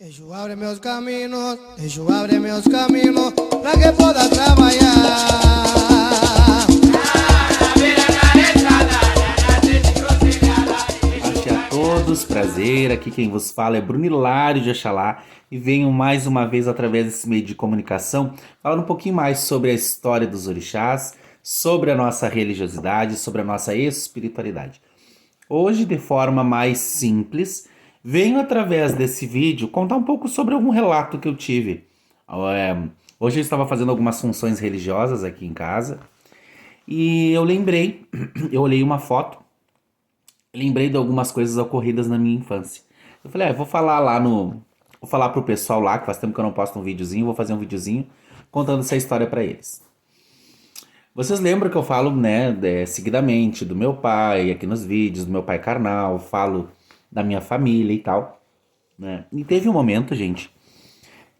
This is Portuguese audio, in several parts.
Jesús abre meus caminos, para que pueda trabalhar. Arte a todos, prazer, aqui quem vos fala é Bruno Hilário de Oxalá e venho mais uma vez através desse meio de comunicação falando um pouquinho mais sobre a história dos orixás, sobre a nossa religiosidade, sobre a nossa espiritualidade. Hoje, de forma mais simples, venho através desse vídeo contar um pouco sobre algum relato que eu tive. Hoje eu estava fazendo algumas funções religiosas aqui em casa e eu lembrei, eu olhei uma foto, lembrei de algumas coisas ocorridas na minha infância. Eu falei, vou falar lá vou falar pro pessoal lá, que faz tempo que eu não posto um videozinho, vou fazer um videozinho contando essa história para eles. Vocês lembram que eu falo, né, seguidamente do meu pai, aqui nos vídeos, do meu pai carnal, falo da minha família e tal, né? E teve um momento, gente,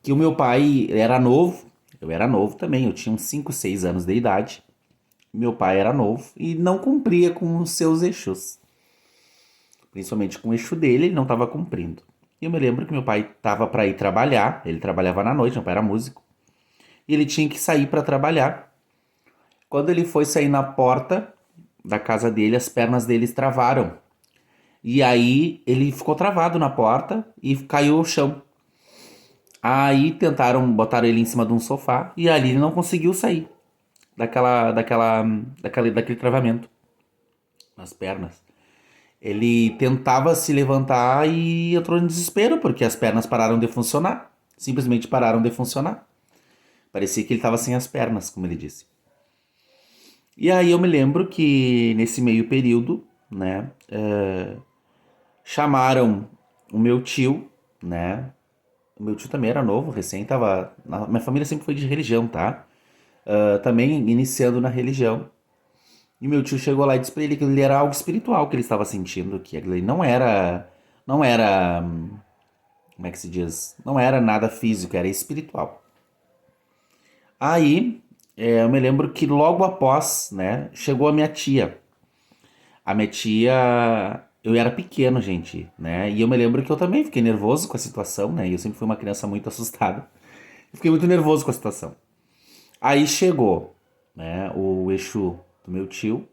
que o meu pai era novo, eu era novo também, eu tinha uns 5, 6 anos de idade. Meu pai era novo e não cumpria com os seus Exus. Principalmente com o Exu dele, ele não estava cumprindo. E eu me lembro que meu pai estava para ir trabalhar, ele trabalhava na noite, meu pai era músico, e ele tinha que sair para trabalhar. Quando ele foi sair na porta da casa dele, as pernas dele travaram. E aí ele ficou travado na porta e caiu ao chão. Aí botaram ele em cima de um sofá e ali ele não conseguiu sair daquele travamento nas pernas. Ele tentava se levantar e entrou em desespero porque as pernas pararam de funcionar. Simplesmente pararam de funcionar. Parecia que ele estava sem as pernas, como ele disse. E aí eu me lembro que nesse meio período, né, chamaram o meu tio, né? O meu tio também era novo, recém tava. Minha família sempre foi de religião, tá? Também iniciando na religião. E meu tio chegou lá e disse pra ele que ele era algo espiritual que ele estava sentindo, que ele não era. Não era. Como é que se diz? Não era nada físico, era espiritual. Aí eu me lembro que logo após, né, chegou a minha tia. A minha tia, eu era pequeno, gente, né? E eu me lembro que eu também fiquei nervoso com a situação, né? E eu sempre fui uma criança muito assustada. Eu fiquei muito nervoso com a situação. Aí chegou, né, o Exu do meu tio,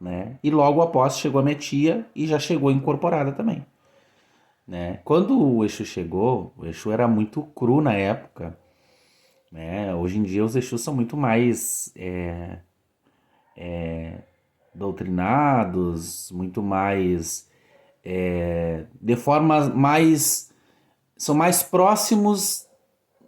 né? E logo após chegou a minha tia e já chegou incorporada também, né? Quando o Exu chegou, o Exu era muito cru na época, né? Hoje em dia os Exus são muito mais doutrinados, muito mais de forma mais são mais próximos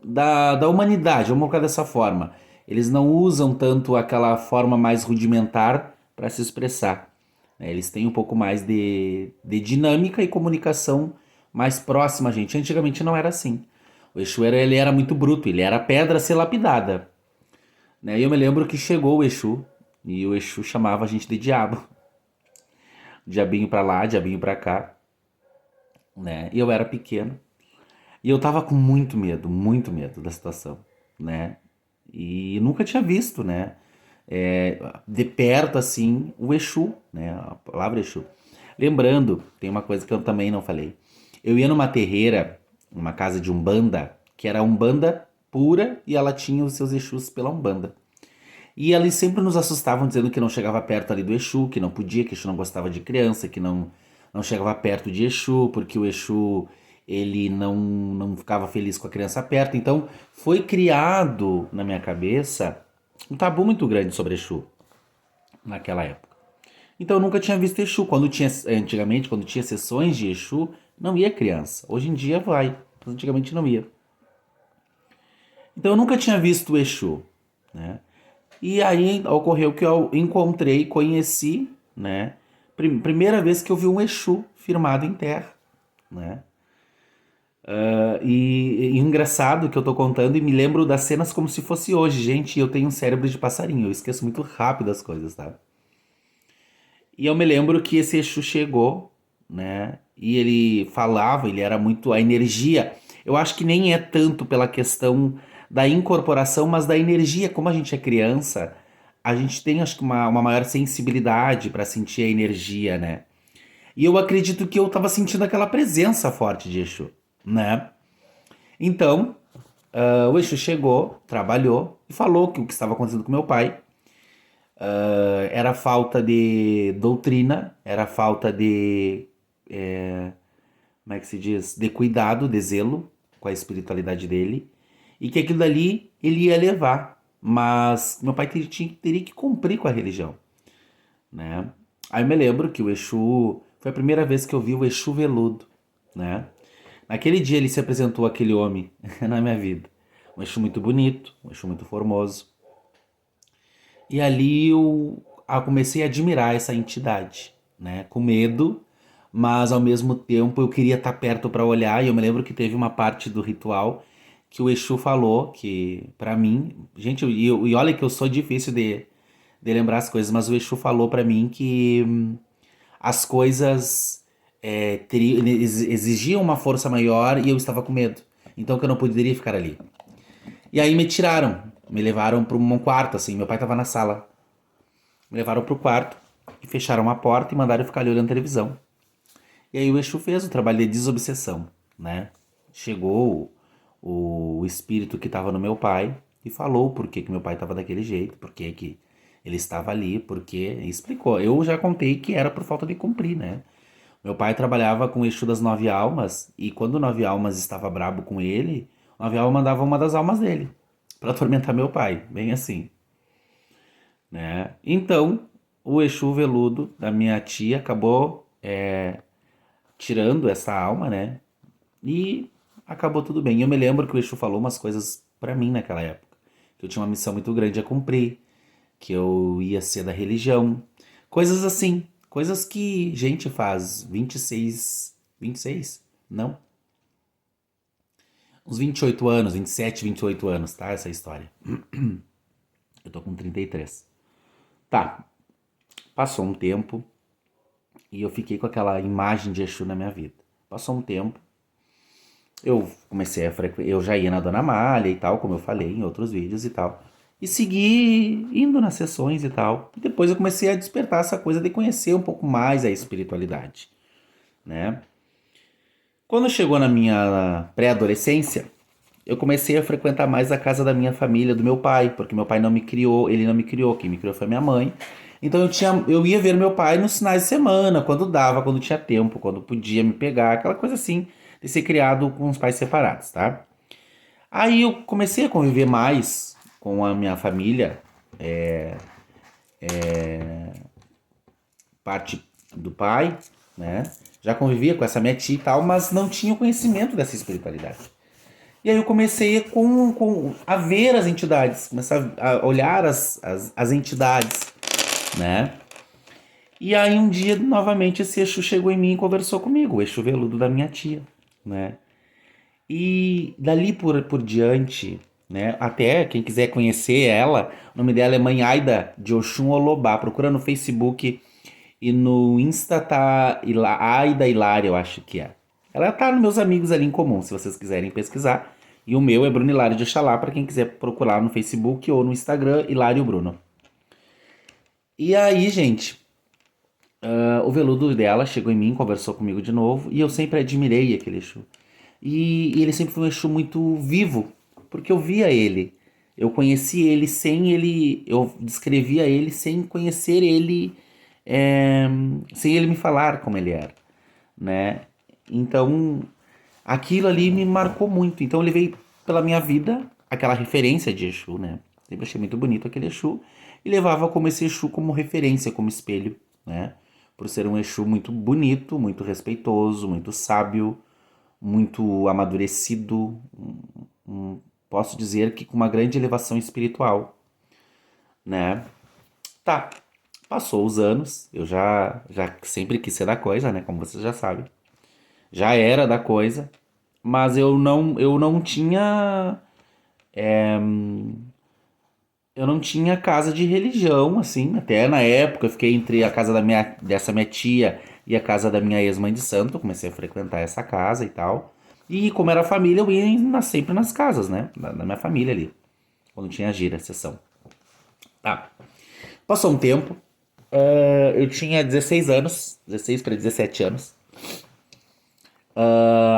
da humanidade, vamos colocar dessa forma. Eles não usam tanto aquela forma mais rudimentar para se expressar, né? Eles têm um pouco mais de dinâmica e comunicação mais próxima, gente. Antigamente não era assim. O Exu ele era muito bruto, ele era pedra a ser lapidada, né? E eu me lembro que chegou o Exu e o Exu chamava a gente de diabo. Diabinho pra lá, diabinho pra cá, né? E eu era pequeno. E eu tava com muito medo da situação, né? E nunca tinha visto, né? De perto, assim, o Exu, né? A palavra Exu. Lembrando, tem uma coisa que eu também não falei. Eu ia numa terreira, numa casa de Umbanda, que era Umbanda pura e ela tinha os seus Exus pela Umbanda. E eles sempre nos assustavam dizendo que não chegava perto ali do Exu, que não podia, que o Exu não gostava de criança, que não chegava perto de Exu, porque o Exu ele não ficava feliz com a criança perto. Então foi criado na minha cabeça um tabu muito grande sobre Exu naquela época. Então eu nunca tinha visto Exu. Antigamente, quando tinha sessões de Exu, não ia criança. Hoje em dia vai, mas antigamente não ia. Então eu nunca tinha visto o Exu, né? E aí ocorreu que eu encontrei, conheci, né? Primeira vez que eu vi um Exu firmado em terra, né? E engraçado que eu tô contando e me lembro das cenas como se fosse hoje. Gente, eu tenho um cérebro de passarinho, eu esqueço muito rápido as coisas, tá? E eu me lembro que esse Exu chegou, né? E ele falava, ele era muito a energia. Eu acho que nem é tanto pela questão da incorporação, mas da energia. Como a gente é criança, a gente tem, acho que, uma maior sensibilidade para sentir a energia, né? E eu acredito que eu tava sentindo aquela presença forte de Exu, né? Então, o Exu chegou, trabalhou e falou que o que estava acontecendo com meu pai era falta de doutrina, era falta de, como é que se diz, de cuidado, de zelo com a espiritualidade dele, e que aquilo dali ele ia levar, mas meu pai teria que cumprir com a religião, né? Aí eu me lembro que o Exu, foi a primeira vez que eu vi o Exu veludo, né? Naquele dia ele se apresentou aquele homem na minha vida. Um Exu muito bonito, um Exu muito formoso. E ali eu comecei a admirar essa entidade, né? Com medo, mas ao mesmo tempo eu queria estar perto para olhar. E eu me lembro que teve uma parte do ritual que o Exu falou que, para mim, gente, e olha que eu sou difícil de lembrar as coisas, mas o Exu falou para mim que as coisas exigiam uma força maior e eu estava com medo. Então que eu não poderia ficar ali. E aí me tiraram, me levaram para um quarto, assim. Meu pai estava na sala. Me levaram pro quarto e fecharam a porta e mandaram eu ficar ali olhando televisão. E aí o Exu fez o trabalho de desobsessão, né? Chegou o espírito que estava no meu pai e falou por que meu pai estava daquele jeito, por que ele estava ali, porque explicou. Eu já contei que era por falta de cumprir, né? Meu pai trabalhava com o Exu das Nove Almas e quando o Nove Almas estava brabo com ele, o Nove Almas mandava uma das almas dele para atormentar meu pai, bem assim, né? Então, o Exu veludo da minha tia acabou tirando essa alma, né? E acabou tudo bem. E eu me lembro que o Exu falou umas coisas pra mim naquela época, que eu tinha uma missão muito grande a cumprir, que eu ia ser da religião, coisas assim, coisas que gente faz 26, não, uns 28 anos, 27, 28 anos, tá? Essa história. Eu tô com 33. Tá, passou um tempo, e eu fiquei com aquela imagem de Exu na minha vida. Passou um tempo, eu comecei a frequentar, eu já ia na Dona Malha e tal, como eu falei em outros vídeos e tal. E segui indo nas sessões e tal. E depois eu comecei a despertar essa coisa de conhecer um pouco mais a espiritualidade, né? Quando chegou na minha pré-adolescência, eu comecei a frequentar mais a casa da minha família, do meu pai, porque meu pai não me criou, ele não me criou, quem me criou foi minha mãe. Então eu ia ver meu pai nos finais de semana, quando dava, quando tinha tempo, quando podia me pegar, aquela coisa assim, de ser criado com os pais separados, tá? Aí eu comecei a conviver mais com a minha família, parte do pai, né? Já convivia com essa minha tia e tal, mas não tinha o conhecimento dessa espiritualidade. E aí eu comecei a ver as entidades, começar a olhar as entidades, né? E aí um dia, novamente, esse Exu chegou em mim e conversou comigo, o Exu veludo da minha tia, né? E dali por diante, né? Até quem quiser conhecer ela, o nome dela é Mãe Aida de Oxum Olobá. Procura no Facebook e no Insta tá Aida Hilária, eu acho que é. Ela tá nos meus amigos ali em comum, se vocês quiserem pesquisar. E o meu é Bruno Hilário de Oxalá, para quem quiser procurar no Facebook ou no Instagram, Hilário Bruno. E aí, gente, o veludo dela chegou em mim, conversou comigo de novo, e eu sempre admirei aquele Exu. E ele sempre foi um Exu muito vivo, porque eu via ele. Eu conheci ele sem ele. Eu descrevia ele sem conhecer ele, é, sem ele me falar como ele era, né? Então, aquilo ali me marcou muito. Então, eu levei pela minha vida aquela referência de Exu, né? Sempre achei muito bonito aquele Exu e levava como esse Exu como referência, como espelho, né? Por ser um Exu muito bonito, muito respeitoso, muito sábio, muito amadurecido, posso dizer que com uma grande elevação espiritual, né? Tá, passou os anos, eu já sempre quis ser da coisa, né? Como vocês já sabem. Já era da coisa, mas eu não tinha eu não tinha casa de religião, assim, até na época eu fiquei entre a casa dessa minha tia e a casa da minha ex-mãe de santo, eu comecei a frequentar essa casa e tal. E como era família, eu ia sempre nas casas, né, da minha família ali, quando tinha gira, sessão. Tá, passou um tempo, eu tinha 16 anos, 16 para 17 anos.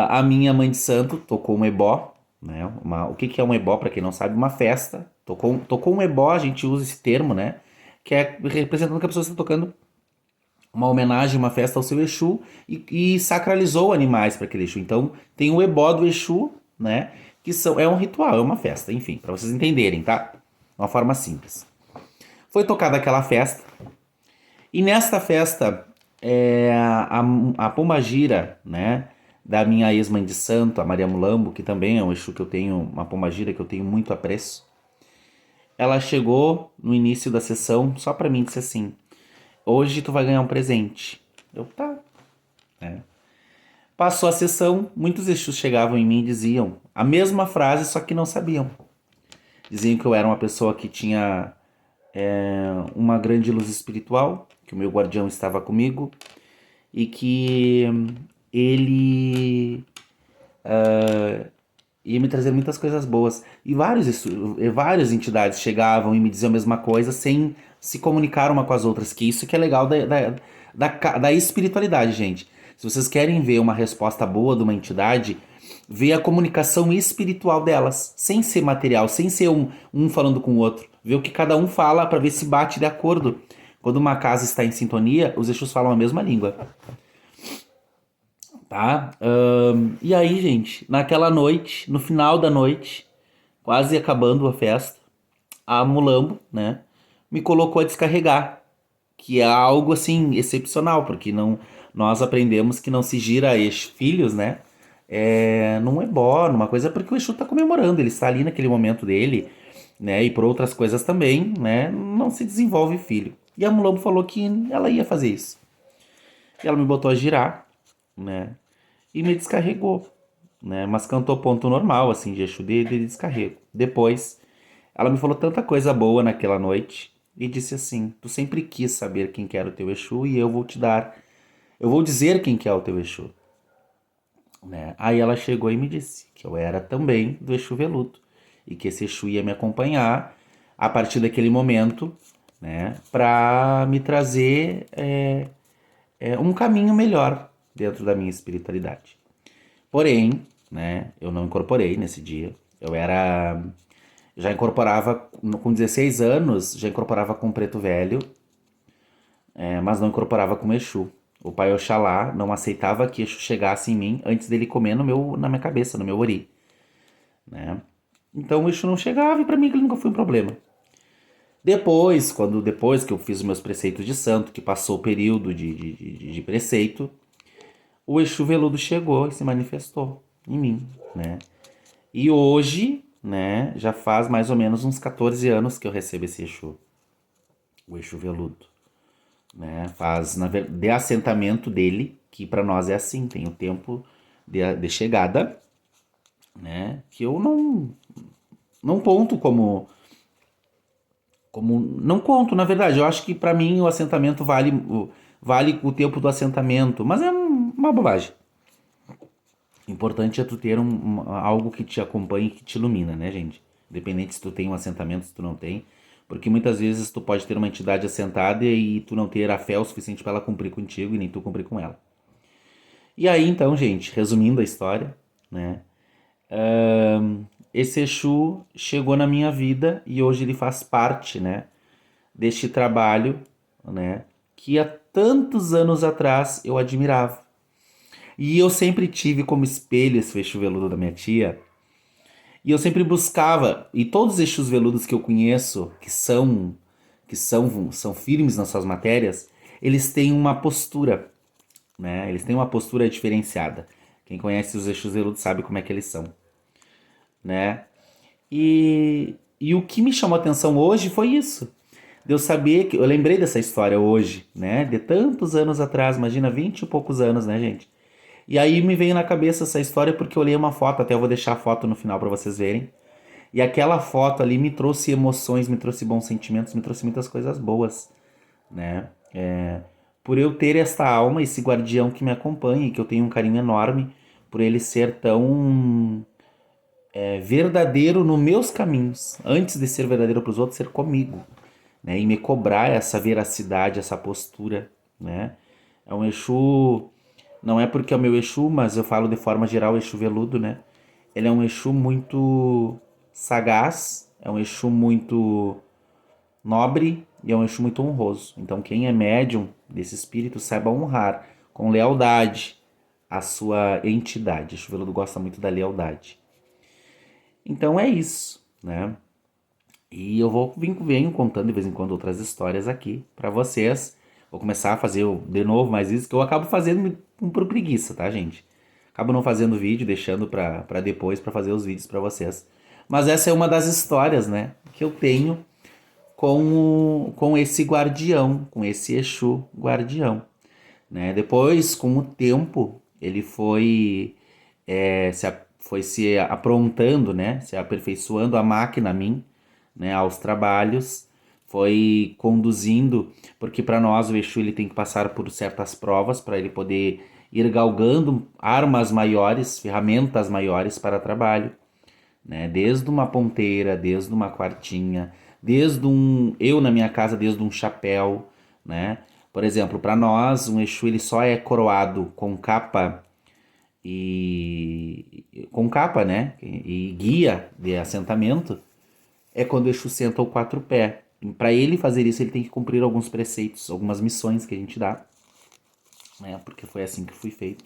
A minha mãe de santo tocou um ebó, né? O que que é um ebó, para quem não sabe? Uma festa. Tocou um ebó, a gente usa esse termo, né? Que é representando que a pessoa está tocando uma homenagem, uma festa ao seu Exu e sacralizou animais para aquele Exu. Então tem o ebó do Exu, né? Que é um ritual, é uma festa, enfim, para vocês entenderem, tá? Uma forma simples. Foi tocada aquela festa e nesta festa a pombagira, né? Da minha ex-mãe de santo, a Maria Mulambo, que também é um Exu que eu tenho, uma pombagira que eu tenho muito apreço. Ela chegou no início da sessão só para mim e disse assim: hoje tu vai ganhar um presente. Eu, tá. Né? Passou a sessão, muitos Exus chegavam em mim e diziam a mesma frase, só que não sabiam. Diziam que eu era uma pessoa que tinha uma grande luz espiritual, que o meu guardião estava comigo e que ele ia me trazer muitas coisas boas. E várias entidades chegavam e me diziam a mesma coisa sem se comunicar uma com as outras, que isso que é legal da espiritualidade, gente. Se vocês querem ver uma resposta boa de uma entidade, vê a comunicação espiritual delas, sem ser material, sem ser um falando com o outro. Vê o que cada um fala para ver se bate de acordo. Quando uma casa está em sintonia, os Exus falam a mesma língua. Tá? E aí, gente, naquela noite, no final da noite, quase acabando a festa, a Mulambo, né, me colocou a descarregar, que é algo assim excepcional, porque não, nós aprendemos que não se gira filhos, né, num ebó, numa coisa, porque o Exu está comemorando, ele está ali naquele momento dele, né, e por outras coisas também, né, não se desenvolve filho. E a Mulambo falou que ela ia fazer isso. E ela me botou a girar, né, e me descarregou, né, mas cantou ponto normal, assim, de Exu de descarrego. Depois, ela me falou tanta coisa boa naquela noite e disse assim: tu sempre quis saber quem que era o teu Exu e eu vou dizer quem que é o teu Exu. Né? Aí ela chegou e me disse que eu era também do Exu Veludo e que esse Exu ia me acompanhar a partir daquele momento, né, para me trazer um caminho melhor dentro da minha espiritualidade. Porém, né, eu não incorporei nesse dia. Já incorporava com 16 anos, já incorporava com Preto Velho, mas não incorporava com Exu. O pai Oxalá não aceitava que Exu chegasse em mim antes dele comer na minha cabeça, no meu ori. Né? Então o Exu não chegava e para mim ele nunca foi um problema. Depois que eu fiz os meus preceitos de santo, que passou o período de preceito, o Exu Veludo chegou e se manifestou em mim, né? E hoje, né, já faz mais ou menos uns 14 anos que eu recebo esse Exu, o Exu Veludo, né? Faz de assentamento dele, que para nós é assim, tem o tempo de chegada, né? Que eu não conto como não conto, na verdade. Eu acho que para mim o assentamento vale o tempo do assentamento, mas é uma bobagem. Importante é tu ter algo que te acompanhe, que te ilumina, né, gente? Independente se tu tem um assentamento, se tu não tem. Porque muitas vezes tu pode ter uma entidade assentada e tu não ter a fé o suficiente para ela cumprir contigo e nem tu cumprir com ela. E aí, então, gente, resumindo a história, né? Esse Exu chegou na minha vida e hoje ele faz parte, né, deste trabalho, né, que há tantos anos atrás eu admirava. E eu sempre tive como espelho esse Exu veludo da minha tia. E eu sempre buscava, e todos os Exus veludos que eu conheço, são firmes nas suas matérias, eles têm uma postura, né? Eles têm uma postura diferenciada. Quem conhece os Exus veludos sabe como é que eles são, né? E o que me chamou a atenção hoje foi isso. De eu saber que eu lembrei dessa história hoje, né? De tantos anos atrás, imagina, 20 e poucos anos, né, gente? E aí me veio na cabeça essa história porque eu olhei uma foto, até eu vou deixar a foto no final para vocês verem. E aquela foto ali me trouxe emoções, me trouxe bons sentimentos, me trouxe muitas coisas boas, né? Por eu ter esta alma, esse guardião que me acompanha, e que eu tenho um carinho enorme, por ele ser tão verdadeiro nos meus caminhos, antes de ser verdadeiro para os outros, ser comigo, né? E me cobrar essa veracidade, essa postura, né? É um Exu, não é porque é o meu Exu, mas eu falo de forma geral Exu veludo, né? ele é um Exu muito sagaz, é um Exu muito nobre e é um Exu muito honroso. Então, quem é médium desse espírito saiba honrar com lealdade a sua entidade. Exu Veludo gosta muito da lealdade. Então é isso, né? E eu venho contando de vez em quando outras histórias aqui pra vocês. Vou começar a fazer de novo mais isso, que eu acabo fazendo por preguiça, tá, gente? Acabo não fazendo vídeo, deixando pra depois pra fazer os vídeos pra vocês. Mas essa é uma das histórias, né, que eu tenho com esse guardião, com esse Exu guardião, né? Depois, com o tempo, ele foi se aprontando, né? Se aperfeiçoando a máquina a mim, né? Aos trabalhos, foi conduzindo, porque para nós o Exu ele tem que passar por certas provas para ele poder ir galgando armas maiores, ferramentas maiores para trabalho, né? Desde uma ponteira, desde uma quartinha, eu na minha casa, desde um chapéu, né? Por exemplo, para nós, um Exu ele só é coroado com capa né? E guia de assentamento é quando o Exu senta o quatro pé. Para ele fazer isso, ele tem que cumprir alguns preceitos, algumas missões que a gente dá, né? Porque foi assim que fui feito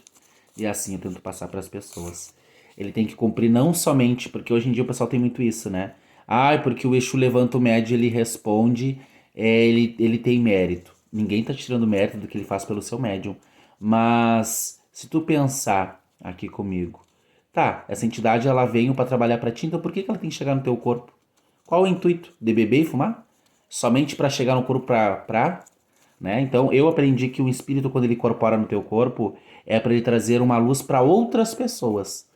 e assim eu tento passar para as pessoas. Ele tem que cumprir não somente, porque hoje em dia o pessoal tem muito isso, né? Ah, porque o Exu levanta o médio, ele responde, ele tem mérito. Ninguém tá tirando mérito do que ele faz pelo seu médium. Mas se tu pensar aqui comigo, tá, essa entidade ela veio para trabalhar para ti, então por que ela tem que chegar no teu corpo? Qual o intuito? De beber e fumar? Somente para chegar no corpo né? Então eu aprendi que o espírito quando ele incorpora no teu corpo é para ele trazer uma luz para outras pessoas.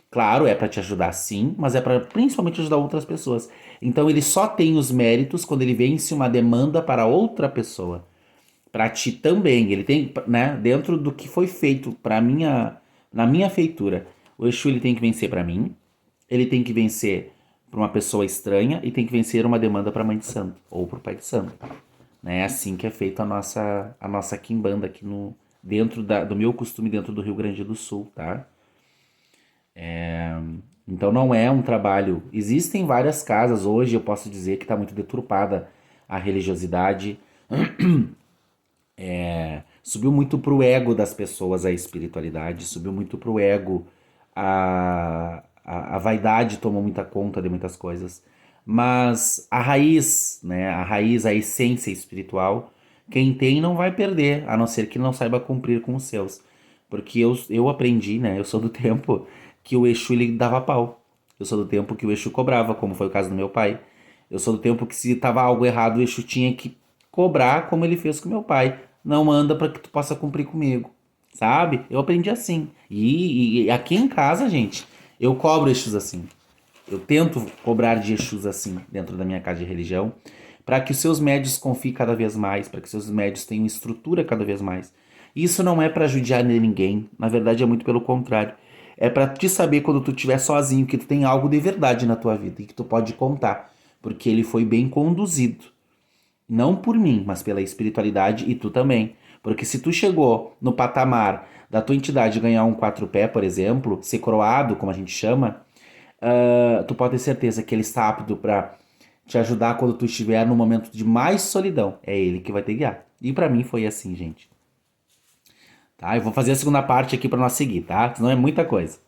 Claro, é para te ajudar sim, mas é para principalmente ajudar outras pessoas. Então ele só tem os méritos quando ele vence uma demanda para outra pessoa. Para ti também, ele tem, né, dentro do que foi feito na minha feitura. O Exu ele tem que vencer para mim, ele tem que vencer para uma pessoa estranha e tem que vencer uma demanda para a mãe de santo ou para o pai de santo. Né? É assim que é feita a nossa quimbanda aqui no dentro do meu costume dentro do Rio Grande do Sul, tá? Então não é um trabalho. Existem várias casas hoje, eu posso dizer que está muito deturpada a religiosidade. Subiu muito pro ego das pessoas a espiritualidade, subiu muito pro ego a vaidade tomou muita conta de muitas coisas. Mas a raiz, né, a essência espiritual, quem tem não vai perder, a não ser que não saiba cumprir com os seus. Porque eu aprendi, né, eu sou do tempo que o Exu ele dava pau. Eu sou do tempo que o Exu cobrava, como foi o caso do meu pai. Eu sou do tempo que se tava algo errado, o Exu tinha que cobrar como ele fez com meu pai. Não manda para que tu possa cumprir comigo, sabe? Eu aprendi assim. E aqui em casa, gente, eu cobro Exus assim. Eu tento cobrar de Exus assim dentro da minha casa de religião, para que os seus médios confiem cada vez mais, para que os seus médios tenham estrutura cada vez mais. Isso não é para judiar ninguém, na verdade é muito pelo contrário. É para te saber quando tu estiver sozinho que tu tem algo de verdade na tua vida e que tu pode contar, porque ele foi bem conduzido. Não por mim, mas pela espiritualidade e tu também. Porque se tu chegou no patamar da tua entidade ganhar um quatro pé, por exemplo, ser coroado, como a gente chama, tu pode ter certeza que ele está apto para te ajudar quando tu estiver no momento de mais solidão. É ele que vai te guiar. E para mim foi assim, gente. Tá? Eu vou fazer a segunda parte aqui para nós seguir, tá? Senão é muita coisa.